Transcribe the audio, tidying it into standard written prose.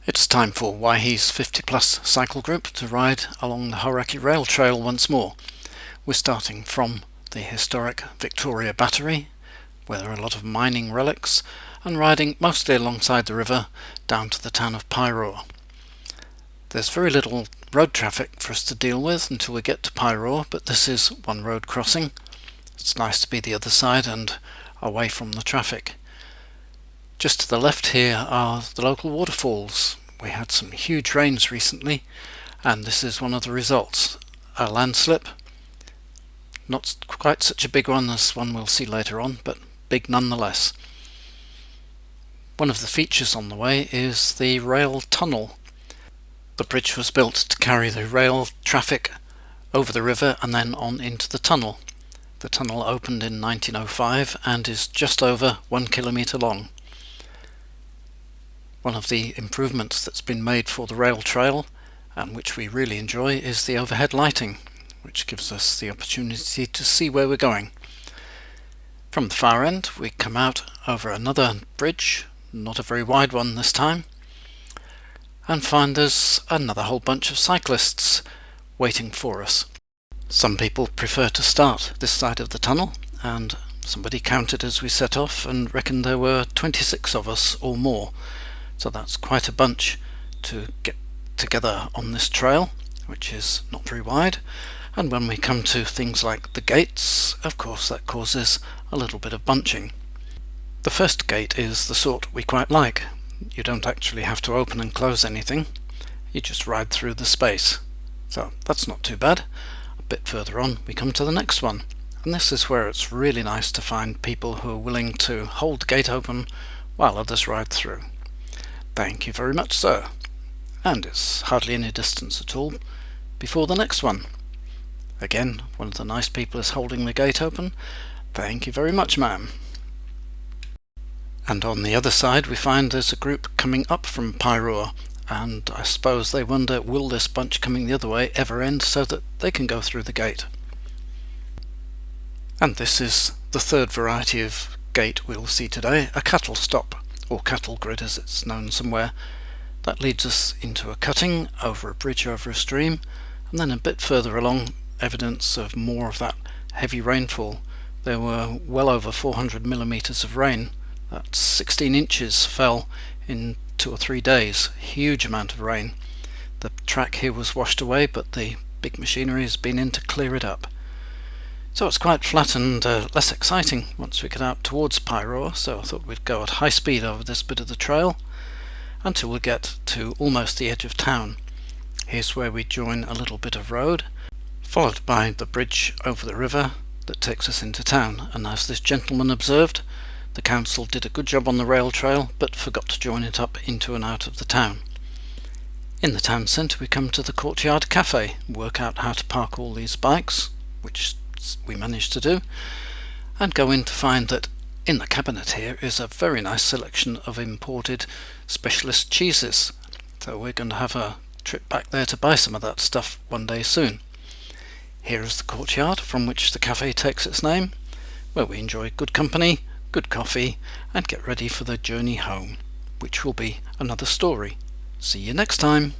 It's time for Waihi's 50 plus cycle group to ride along the Hauraki Rail Trail once more. We're starting from the historic Victoria Battery, where there are a lot of mining relics, and riding mostly alongside the river down to the town of Paeroa. There's very little road traffic for us to deal with until we get to Paeroa, but this is one road crossing. It's nice to be the other side and away from the traffic. Just to the left here are the local waterfalls. We had some huge rains recently, and this is one of the results. A landslip. Not quite such a big one as one we'll see later on, but big nonetheless. One of the features on the way is the rail tunnel. The bridge was built to carry the rail traffic over the river and then on into the tunnel. The tunnel opened in 1905 and is just over 1 kilometre long. One of the improvements that's been made for the rail trail, and which we really enjoy, is the overhead lighting, which gives us the opportunity to see where we're going. From the far end we come out over another bridge, not a very wide one this time, and find there's another whole bunch of cyclists waiting for us. Some people prefer to start this side of the tunnel, and somebody counted as we set off and reckoned there were 26 of us or more. So that's quite a bunch to get together on this trail, which is not very wide. And when we come to things like the gates, of course that causes a little bit of bunching. The first gate is the sort we quite like. You don't actually have to open and close anything, you just ride through the space. So that's not too bad. A bit further on we come to the next one, and this is where it's really nice to find people who are willing to hold the gate open while others ride through. Thank you very much, sir. And it's hardly any distance at all before the next one. Again, one of the nice people is holding the gate open. Thank you very much, ma'am. And on the other side we find there's a group coming up from Paeroa, and I suppose they wonder, will this bunch coming the other way ever end so that they can go through the gate? And this is the third variety of gate we'll see today, a cattle stop, or cattle grid as it's known somewhere. That leads us into a cutting over a bridge over a stream, and then a bit further along evidence of more of that heavy rainfall. There were well over 400 millimetres of rain. That's 16 inches fell in 2 or 3 days. Huge amount of rain. The track here was washed away, but the big machinery has been in to clear it up. So it's quite flat and less exciting once we get out towards Paeroa, so I thought we'd go at high speed over this bit of the trail until we get to almost the edge of town. Here's where we join a little bit of road, followed by the bridge over the river that takes us into town, and as this gentleman observed, the council did a good job on the rail trail but forgot to join it up into and out of the town. In the town centre we come to the courtyard cafe, work out how to park all these bikes, which we managed to do, and go in to find that in the cabinet here is a very nice selection of imported specialist cheeses. So we're going to have a trip back there to buy some of that stuff one day soon. Here is the courtyard from which the cafe takes its name, where we enjoy good company, good coffee, and get ready for the journey home, which will be another story. See you next time.